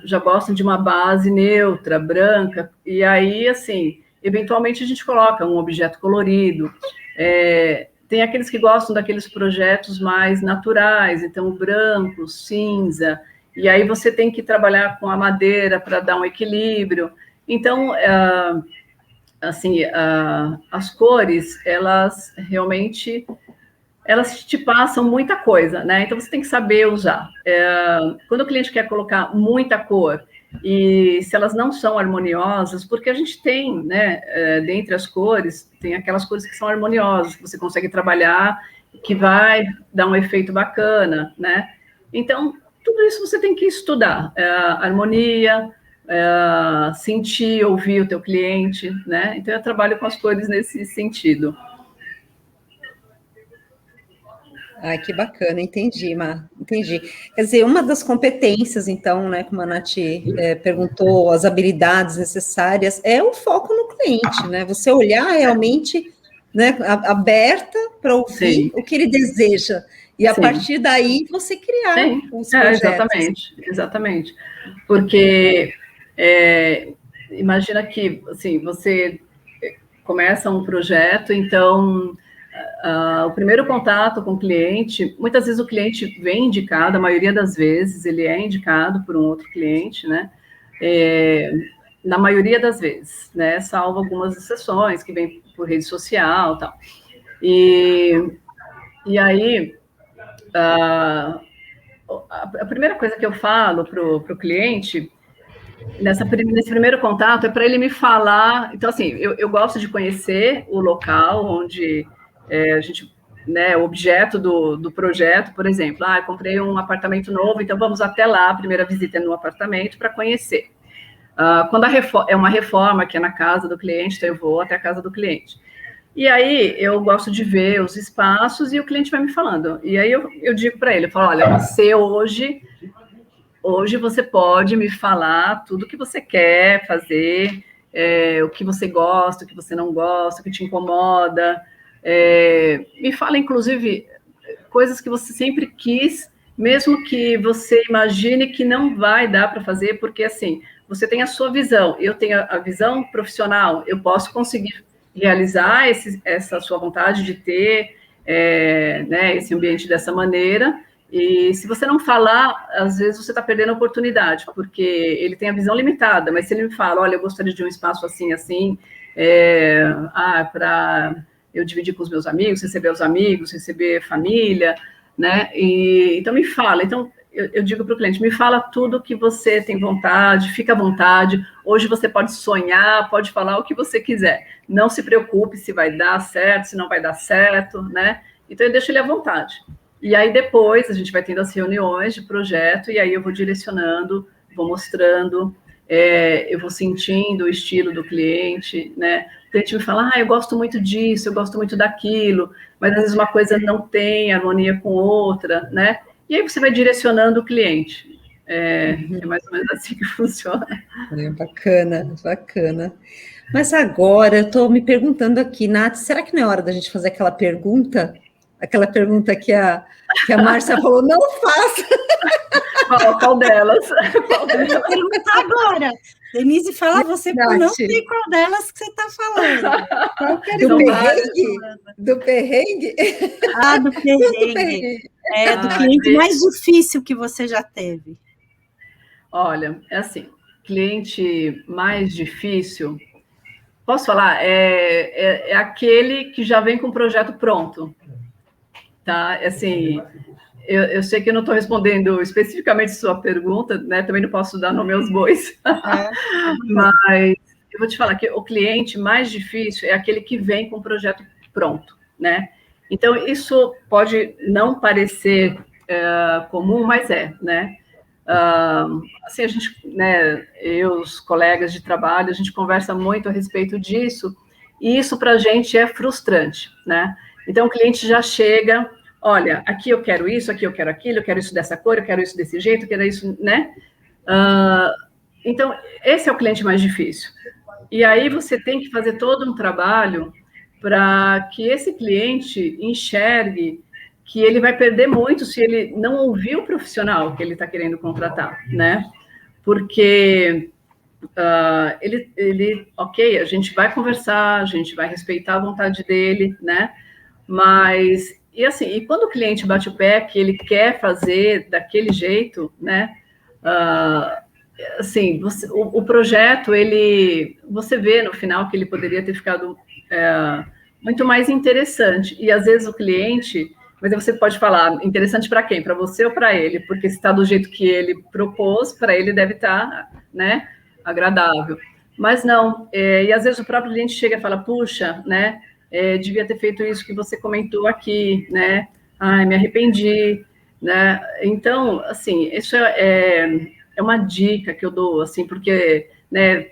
já gostam de uma base neutra, branca, e aí, assim, eventualmente a gente coloca um objeto colorido. Tem aqueles que gostam daqueles projetos mais naturais, então branco, cinza, e aí você tem que trabalhar com a madeira para dar um equilíbrio. Então, assim, as cores, elas realmente, elas te passam muita coisa, né? Então, você tem que saber usar. Quando o cliente quer colocar muita cor, e se elas não são harmoniosas, porque a gente tem, né, dentre as cores, tem aquelas cores que são harmoniosas, que você consegue trabalhar, que vai dar um efeito bacana, né? Então, tudo isso você tem que estudar, harmonia, sentir, ouvir o teu cliente, né? Então, eu trabalho com as cores nesse sentido. Ai, que bacana, entendi, Má, entendi. Quer dizer, uma das competências, então, né, como a Nath perguntou, as habilidades necessárias, é o foco no cliente, né? Você olhar realmente, né, aberta para ouvir Sim. o que ele deseja. E a Sim. partir daí você criar os projetos. Exatamente. Porque imagina que assim, você começa um projeto, então o primeiro contato com o cliente, muitas vezes o cliente vem indicado, a maioria das vezes ele é indicado por um outro cliente, né? Na maioria das vezes, né? Salvo algumas exceções que vêm por rede social e tal. E aí, a primeira coisa que eu falo para o cliente, nesse primeiro contato, é para ele me falar. Então, assim, eu gosto de conhecer o local onde a gente, né, o objeto do projeto, por exemplo, eu comprei um apartamento novo, então vamos até lá, a primeira visita é no apartamento para conhecer. Quando é uma reforma que é na casa do cliente, então eu vou até a casa do cliente. E aí eu gosto de ver os espaços e o cliente vai me falando. E aí eu digo para ele, eu falo, olha, você hoje hoje você pode me falar tudo que você quer fazer, o que você gosta, o que você não gosta, o que te incomoda. Me fala, inclusive, coisas que você sempre quis, mesmo que você imagine que não vai dar para fazer, porque, assim, você tem a sua visão, eu tenho a visão profissional, eu posso conseguir realizar essa sua vontade de ter né, esse ambiente dessa maneira, e se você não falar, às vezes você está perdendo a oportunidade, porque ele tem a visão limitada, mas se ele me fala, olha, eu gostaria de um espaço assim, assim, para eu dividir com os meus amigos, receber família, né? Então me fala. Então eu digo para o cliente, me fala tudo que você tem vontade, fica à vontade. Hoje você pode sonhar, pode falar o que você quiser. Não se preocupe se vai dar certo, se não vai dar certo, né? Então eu deixo ele à vontade. E aí depois a gente vai tendo as reuniões de projeto e aí eu vou direcionando, vou mostrando, eu vou sentindo o estilo do cliente, né? O cliente me fala, eu gosto muito disso, eu gosto muito daquilo, mas às vezes uma coisa não tem harmonia com outra, né? E aí você vai direcionando o cliente. É mais ou menos assim que funciona. Bacana, bacana. Mas agora eu estou me perguntando aqui, Nath, será que não é hora da gente fazer aquela pergunta? Aquela pergunta que a Márcia falou, não faça. Qual delas? Qual delas? Eu vou perguntar agora. Denise, fala você, porque eu não sei qual delas que você está falando. Qual que era do perrengue? Do perrengue? Do perrengue. Do cliente mais difícil que você já teve. Olha, é assim, cliente mais difícil, posso falar? É aquele que já vem com o projeto pronto, tá? Assim, eu sei que eu não estou respondendo especificamente sua pergunta, né? Também não posso dar nome aos bois, mas eu vou te falar que o cliente mais difícil é aquele que vem com o projeto pronto, né? Então, isso pode não parecer comum, mas né? Assim, a gente, né, eu, os colegas de trabalho, a gente conversa muito a respeito disso, e isso para a gente é frustrante, né? Então, o cliente já chega, olha, aqui eu quero isso, aqui eu quero aquilo, eu quero isso dessa cor, eu quero isso desse jeito, eu quero isso, né? Então, esse é o cliente mais difícil. E aí você tem que fazer todo um trabalho para que esse cliente enxergue que ele vai perder muito se ele não ouvir o profissional que ele está querendo contratar, né? Porque ok, a gente vai conversar, a gente vai respeitar a vontade dele, né? Mas, e assim, e quando o cliente bate o pé que ele quer fazer daquele jeito, né? Assim, o projeto, você vê no final que ele poderia ter ficado muito mais interessante. E às vezes o cliente, mas aí você pode falar, interessante para quem? Para você ou para ele? Porque se está do jeito que ele propôs, para ele deve estar, né, agradável. Mas não, e às vezes o próprio cliente chega e fala, puxa, né, devia ter feito isso que você comentou aqui, né, me arrependi, né. Então, assim, isso é uma dica que eu dou, assim, porque, né,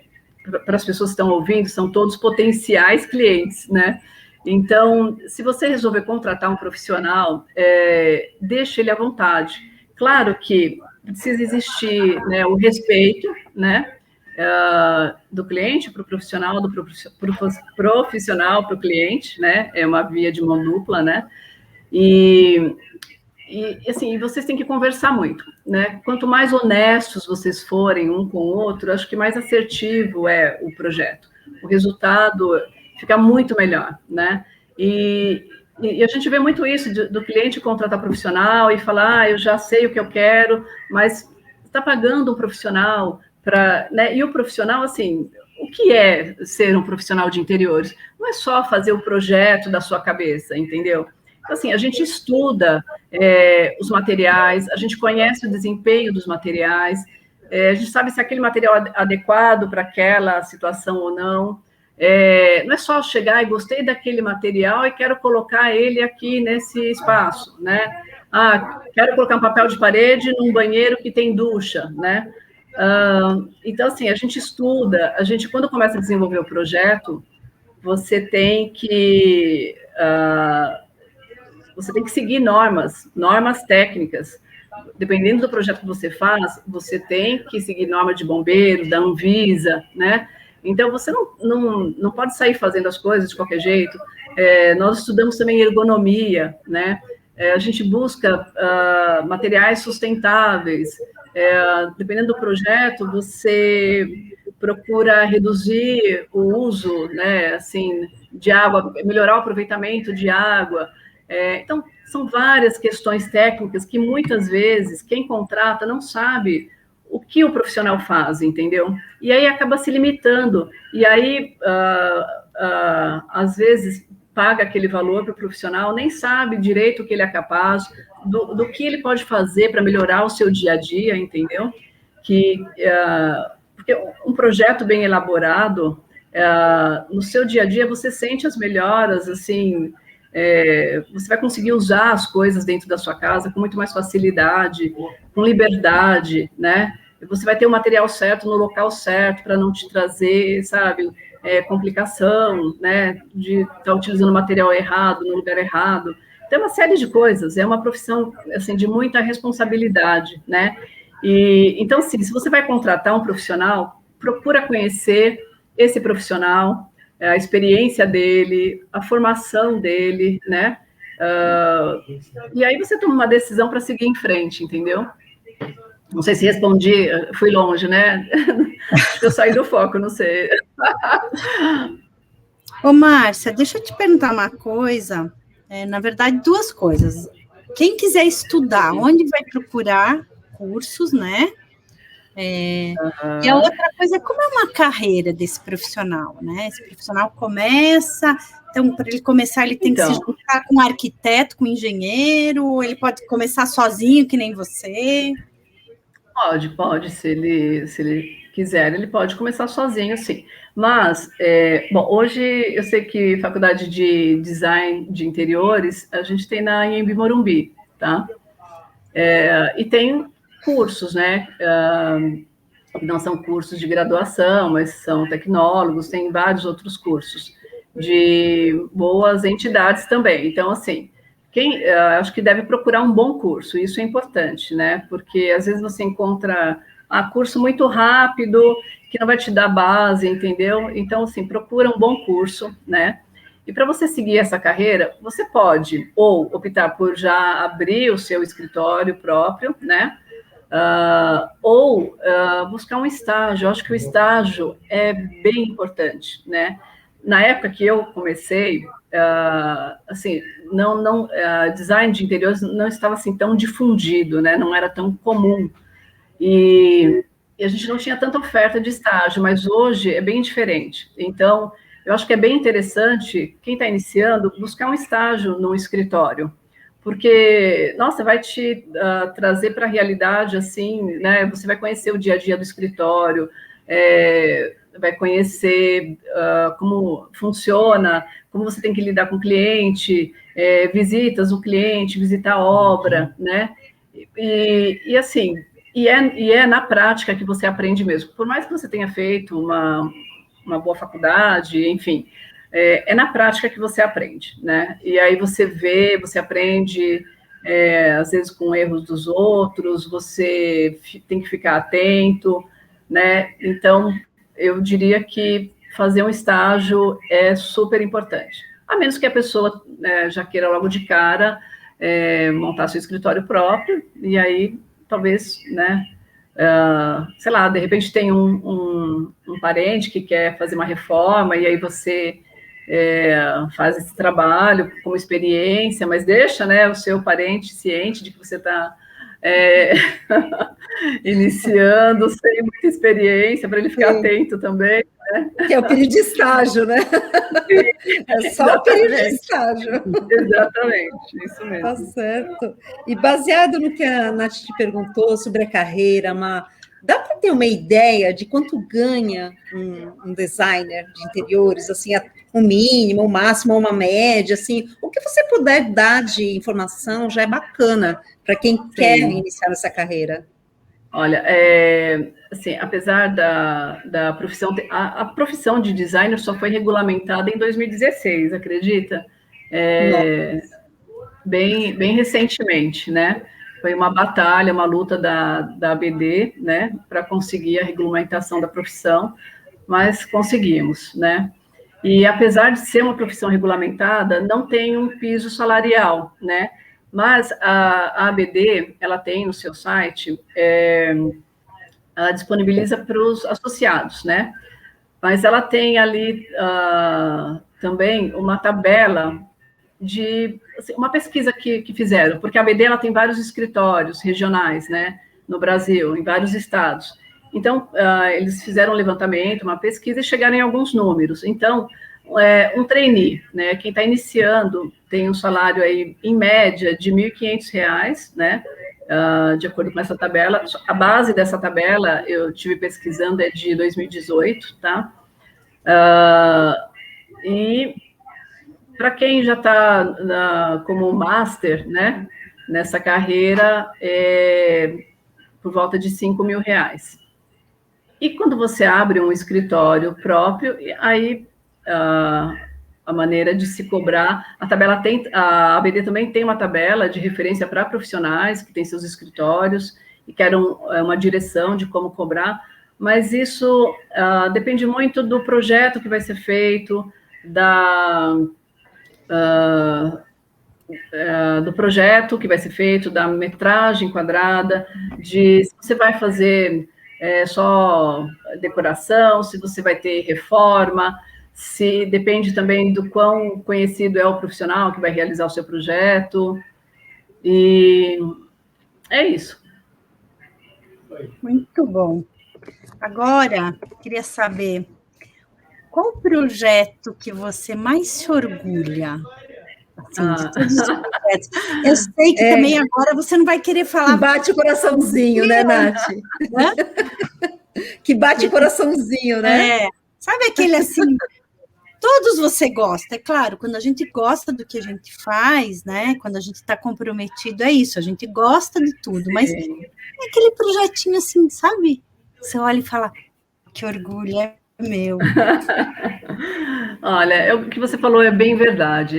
para as pessoas que estão ouvindo, são todos potenciais clientes, né? Então, se você resolver contratar um profissional, deixe ele à vontade. Claro que precisa existir, né, o respeito, né, do cliente para o profissional, do profissional para o cliente, né? É uma via de mão dupla, né? E assim, vocês têm que conversar muito, né? Quanto mais honestos vocês forem um com o outro, acho que mais assertivo é o projeto. O resultado fica muito melhor, né? E a gente vê muito isso do cliente contratar profissional e falar, eu já sei o que eu quero, mas está pagando um profissional para, né? E o profissional, assim, o que é ser um profissional de interiores? Não é só fazer o projeto da sua cabeça, entendeu? Assim, a gente estuda os materiais, a gente conhece o desempenho dos materiais, a gente sabe se aquele material é adequado para aquela situação ou não. Não é só chegar e gostei daquele material e quero colocar ele aqui nesse espaço, né? Quero colocar um papel de parede num banheiro que tem ducha, né? Então, assim, a gente estuda, quando começa a desenvolver o projeto, você tem que seguir normas técnicas, dependendo do projeto que você faz, você tem que seguir norma de bombeiro, da Anvisa, né? Então, você não pode sair fazendo as coisas de qualquer jeito. Nós estudamos também ergonomia, né? A gente busca materiais sustentáveis. Dependendo do projeto, você procura reduzir o uso, né, assim, de água, melhorar o aproveitamento de água. Então, são várias questões técnicas que, muitas vezes, quem contrata não sabe o que o profissional faz, entendeu? E aí acaba se limitando. E aí, às vezes, paga aquele valor para o profissional, nem sabe direito o que ele é capaz, do que ele pode fazer para melhorar o seu dia a dia, entendeu? Porque um projeto bem elaborado, no seu dia a dia, você sente as melhoras, assim, você vai conseguir usar as coisas dentro da sua casa com muito mais facilidade, com liberdade, né? Você vai ter o material certo no local certo para não te trazer, sabe, complicação, né? De estar utilizando o material errado no lugar errado. Tem uma série de coisas. É uma profissão assim de muita responsabilidade, né? Então, assim, se você vai contratar um profissional, procura conhecer esse profissional, a experiência dele, a formação dele, né? E aí você toma uma decisão para seguir em frente, entendeu? Não sei se respondi, fui longe, né? Acho que eu saí do foco, não sei. Ô, Márcia, deixa eu te perguntar uma coisa. Na verdade, duas coisas. Quem quiser estudar, onde vai procurar cursos, né? E a outra coisa, como é uma carreira desse profissional, né? Esse profissional começa, então, para ele começar, ele tem que se juntar com um arquiteto, com um engenheiro, ou ele pode começar sozinho, que nem você? Pode, se ele quiser, ele pode começar sozinho, sim. Mas, bom, hoje eu sei que faculdade de design de interiores, a gente tem na Anhembi Morumbi, tá? E tem cursos, né? Não são cursos de graduação, mas são tecnólogos, tem vários outros cursos de boas entidades também. Então, assim, acho que deve procurar um bom curso, isso é importante, né? Porque às vezes você encontra curso muito rápido, que não vai te dar base, entendeu? Então, assim, procura um bom curso, né? E para você seguir essa carreira, você pode ou optar por já abrir o seu escritório próprio, né? Ou buscar um estágio. Eu acho que o estágio é bem importante, né? Na época que eu comecei, assim, design de interiores não estava assim tão difundido, né? Não era tão comum. E a gente não tinha tanta oferta de estágio, mas hoje é bem diferente. Então, eu acho que é bem interessante, quem está iniciando, buscar um estágio no escritório, porque, nossa, vai te trazer para a realidade, assim, né? Você vai conhecer o dia a dia do escritório, vai conhecer como funciona, como você tem que lidar com o cliente, visitas o cliente, visitar a obra, né? E assim, é na prática que você aprende mesmo. Por mais que você tenha feito uma boa faculdade, enfim, é na prática que você aprende, né? E aí você vê, você aprende, às vezes com erros dos outros, você tem que ficar atento, né? Então, eu diria que fazer um estágio é super importante. A menos que a pessoa já queira logo de cara montar seu escritório próprio, e aí talvez, né, sei lá, de repente tem um parente que quer fazer uma reforma, e aí você faz esse trabalho como experiência, mas deixa, né, o seu parente ciente de que você está iniciando sem muita experiência, para ele ficar atento também. Né? Que é o período de estágio, né? É só o período de estágio. Exatamente, isso mesmo. Tá certo. E baseado no que a Nath te perguntou sobre a carreira, dá para ter uma ideia de quanto ganha um designer de interiores, assim, um mínimo, um máximo, uma média, assim, o que você puder dar de informação já é bacana para quem quer iniciar essa carreira. Olha, assim, apesar da profissão, a profissão de designer só foi regulamentada em 2016, acredita? Bem recentemente, né? foi uma batalha, uma luta da ABD, né, para conseguir a regulamentação da profissão, mas conseguimos, né? E apesar de ser uma profissão regulamentada, não tem um piso salarial, né? Mas a ABD, ela tem no seu site, ela disponibiliza para os associados, né? Mas ela tem ali também uma tabela de assim, uma pesquisa que fizeram, porque a ABD ela tem vários escritórios regionais, né, no Brasil, em vários estados. Então, eles fizeram um levantamento, uma pesquisa e chegaram em alguns números. Então, um trainee, né, quem está iniciando tem um salário aí, em média, de R$ 1.500, né, de acordo com essa tabela. A base dessa tabela, eu tive pesquisando, é de 2018, tá? E para quem já está como master, né, nessa carreira, por volta de R$ 5.000. E quando você abre um escritório próprio, aí a maneira de se cobrar, a ABD também tem uma tabela de referência para profissionais que têm seus escritórios e querem uma direção de como cobrar, mas isso depende muito do projeto que vai ser feito, do projeto que vai ser feito, da metragem quadrada, de se você vai fazer só decoração, se você vai ter reforma, se depende também do quão conhecido é o profissional que vai realizar o seu projeto, e é isso. Muito bom. Agora, queria saber, qual projeto que você mais se orgulha? Assim, de todos os projetos. Eu sei que também agora você não vai querer falar... Que bate o coraçãozinho, né, Nath? Que bate o coraçãozinho, né? Sabe aquele assim... Todos você gosta, é claro, quando a gente gosta do que a gente faz, né? Quando a gente está comprometido, é isso, a gente gosta de tudo, mas é aquele projetinho assim, sabe? Você olha e fala, que orgulho, é meu. Olha, o que você falou é bem verdade.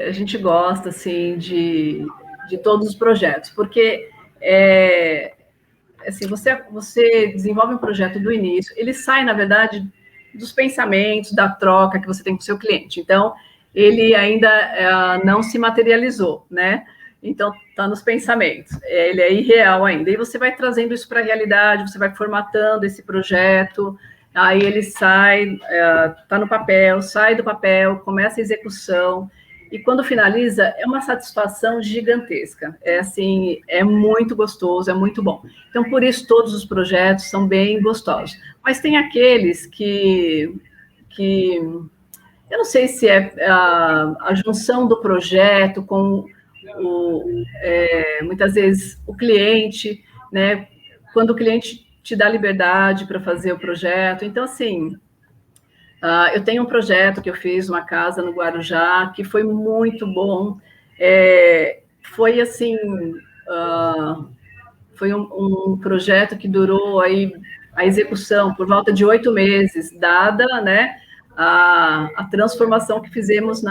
A gente gosta, assim, de todos os projetos, porque assim, você desenvolve um projeto do início, ele sai, na verdade, dos pensamentos, da troca que você tem com o seu cliente. Então, ele ainda não se materializou, né? Então, está nos pensamentos. Ele é irreal ainda. E você vai trazendo isso para a realidade, você vai formatando esse projeto, aí ele sai, está no papel, sai do papel, começa a execução, e quando finaliza, é uma satisfação gigantesca. Assim, é muito gostoso, é muito bom. Então, por isso, todos os projetos são bem gostosos. Mas tem aqueles que eu não sei se é a junção do projeto com muitas vezes o cliente, né? Quando o cliente te dá liberdade para fazer o projeto. Então, assim, eu tenho um projeto que eu fiz, uma casa no Guarujá, que foi muito bom. Foi assim, foi um projeto que durou aí a execução por volta de 8 meses, dada, né, a transformação que fizemos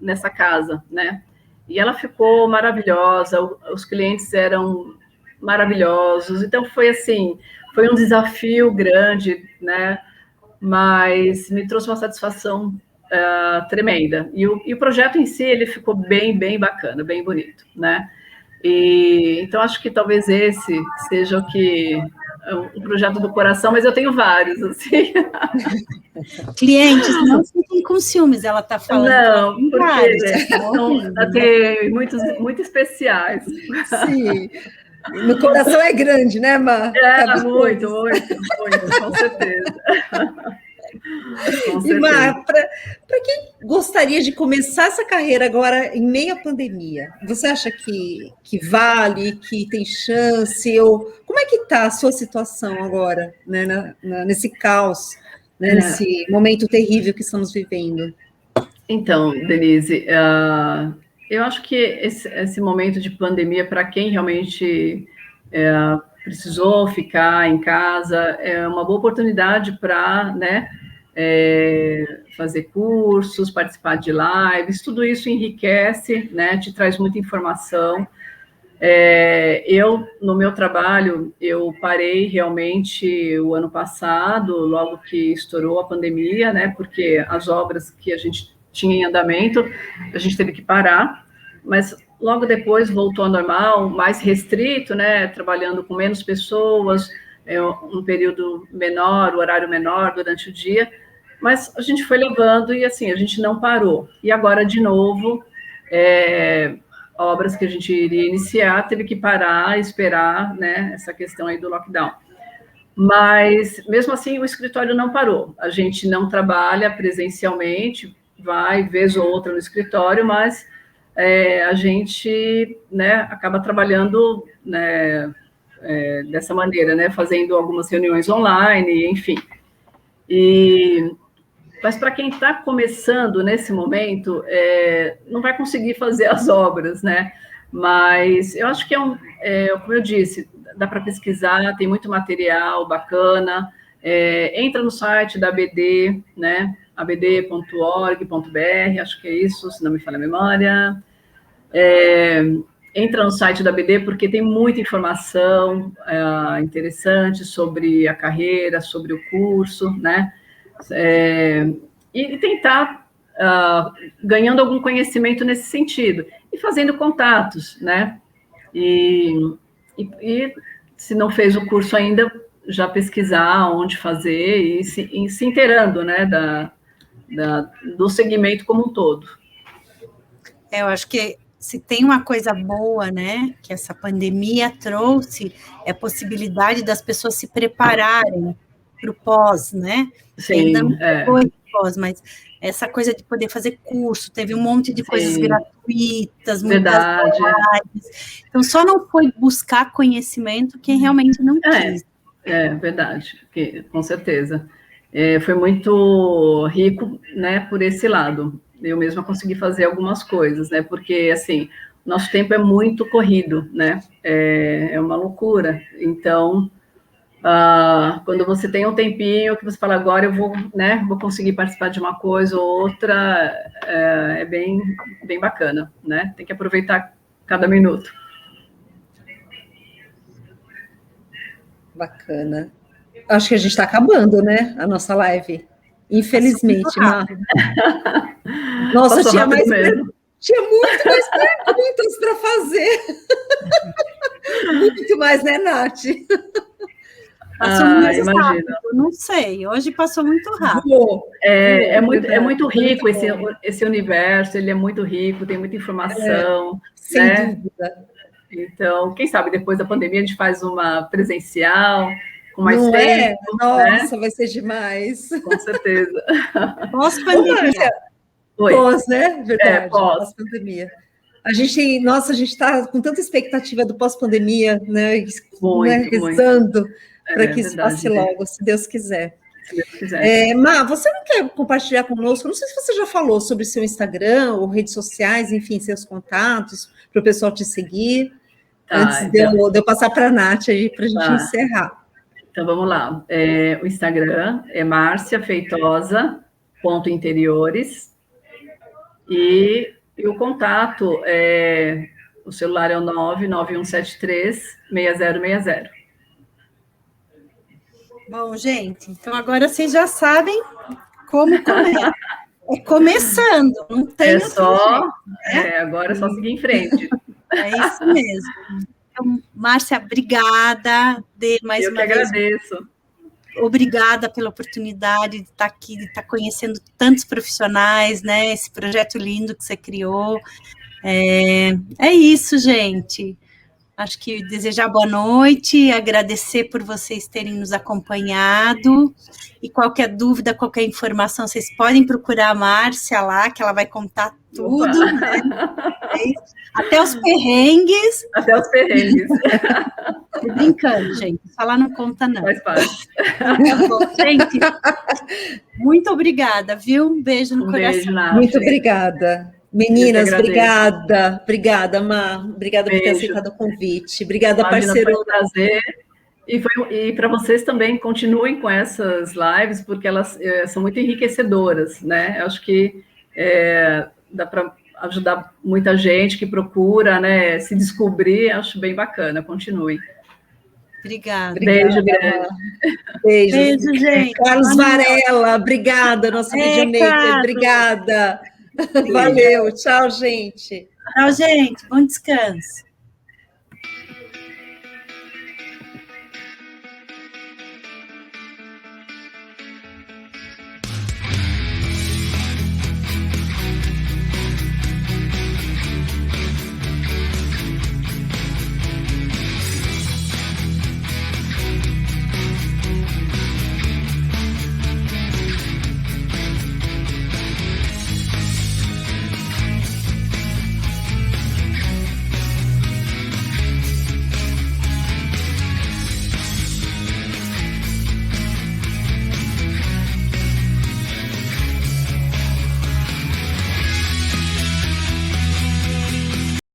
nessa casa, né? E ela ficou maravilhosa, os clientes eram maravilhosos, então foi assim, foi um desafio grande, né? Mas me trouxe uma satisfação tremenda. E o projeto em si, ele ficou bem, bem bacana, bem bonito, né? Então, acho que talvez esse seja um projeto do coração, mas eu tenho vários, assim. Clientes, não fiquem com ciúmes, ela está falando. Não, porque são até muito especiais. Sim. No coração é grande, né, Má? Muito, com certeza. E, Má, para quem gostaria de começar essa carreira agora em meio à pandemia, você acha que vale, que tem chance? Ou como é que está a sua situação agora, né, nesse caos, né, nesse momento terrível que estamos vivendo? Então, Denise, eu acho que esse momento de pandemia, para quem realmente precisou ficar em casa, é uma boa oportunidade para, né, fazer cursos, participar de lives, tudo isso enriquece, né, te traz muita informação. No meu trabalho, eu parei realmente o ano passado, logo que estourou a pandemia, né? Porque as obras que a gente tinha em andamento, a gente teve que parar, mas logo depois voltou ao normal, mais restrito, né? Trabalhando com menos pessoas, um período menor, horário menor durante o dia, mas a gente foi levando e assim, a gente não parou. E agora, de novo, obras que a gente iria iniciar, teve que parar, esperar, né, essa questão aí do lockdown. Mas, mesmo assim, o escritório não parou. A gente não trabalha presencialmente, vai vez ou outra no escritório, mas a gente, né, acaba trabalhando, né, dessa maneira, né, fazendo algumas reuniões online, enfim. Mas para quem está começando nesse momento, não vai conseguir fazer as obras, né? Mas eu acho que como eu disse, dá para pesquisar, tem muito material bacana. Entra no site da ABD, né? abd.org.br, acho que é isso, se não me falha a memória. Entra no site da ABD porque tem muita informação interessante sobre a carreira, sobre o curso, né? E tentar ganhando algum conhecimento nesse sentido e fazendo contatos, né? E se não fez o curso ainda, já pesquisar onde fazer e se inteirando, né? Do segmento como um todo. Eu acho que se tem uma coisa boa, né, que essa pandemia trouxe, é a possibilidade das pessoas se prepararem para o pós, né? Sim, ainda não foi pós, mas essa coisa de poder fazer curso, teve um monte de coisas gratuitas, muitas lives. Então, só não foi buscar conhecimento quem realmente não quis. Verdade, com certeza. Foi muito rico, né, por esse lado. Eu mesma consegui fazer algumas coisas, né, porque, assim, nosso tempo é muito corrido, né, é uma loucura. Então, quando você tem um tempinho que você fala, agora eu vou, né, vou conseguir participar de uma coisa ou outra, é bem, bem bacana, né, tem que aproveitar cada minuto. Bacana. Acho que a gente está acabando, né, a nossa live. Infelizmente, Má. Nossa, tinha muito mais perguntas para fazer. Muito mais, né, Nath? Passou muito rápido, não sei. Hoje passou muito rápido. É muito rico esse universo, ele é muito rico, tem muita informação. Sem dúvida. Então, quem sabe depois da pandemia a gente faz uma presencial, com mais não tempo. Nossa, né? Vai ser demais. Com certeza. Pós-pandemia. Pós, né? Verdade, pós-pandemia. A gente está com tanta expectativa do pós-pandemia, né? Rezando para que isso passe logo, se Deus quiser. Se Deus quiser. Má, você não quer compartilhar conosco? Não sei se você já falou sobre seu Instagram ou redes sociais, enfim, seus contatos, para o pessoal te seguir, antes de eu passar para a Nath aí, para a gente encerrar. Então, vamos lá. O Instagram é marciafeitosa.interiores e o contato o celular é o 99173-6060. Bom, gente, então agora vocês já sabem como começa. É começando, não tem agora é só seguir em frente. É isso mesmo. Então, Márcia, obrigada. Eu que agradeço. Obrigada pela oportunidade de estar aqui, de estar conhecendo tantos profissionais, né? Esse projeto lindo que você criou. É isso, gente. Acho que desejar boa noite, agradecer por vocês terem nos acompanhado, e qualquer dúvida, qualquer informação, vocês podem procurar a Márcia lá, que ela vai contar tudo, né? Até os perrengues. Até os perrengues. Tô brincando, gente, falar não conta não. Faz parte. Bom, gente, muito obrigada, viu? Um beijo no coração. Beijo, Nath. Muito obrigada. Meninas, obrigada, Má. Obrigada por ter aceitado o convite. Obrigada, parceiro. Foi um prazer. E para vocês também, continuem com essas lives, porque elas são muito enriquecedoras, né? Eu acho que dá para ajudar muita gente que procura, né, se descobrir, acho bem bacana, continue. Obrigada. Beijo grande. Beijo, gente. Carlos Varela, obrigada, nosso videomaker, Carlos. Obrigada. Valeu, tchau, gente. Tchau, gente. Bom descanso.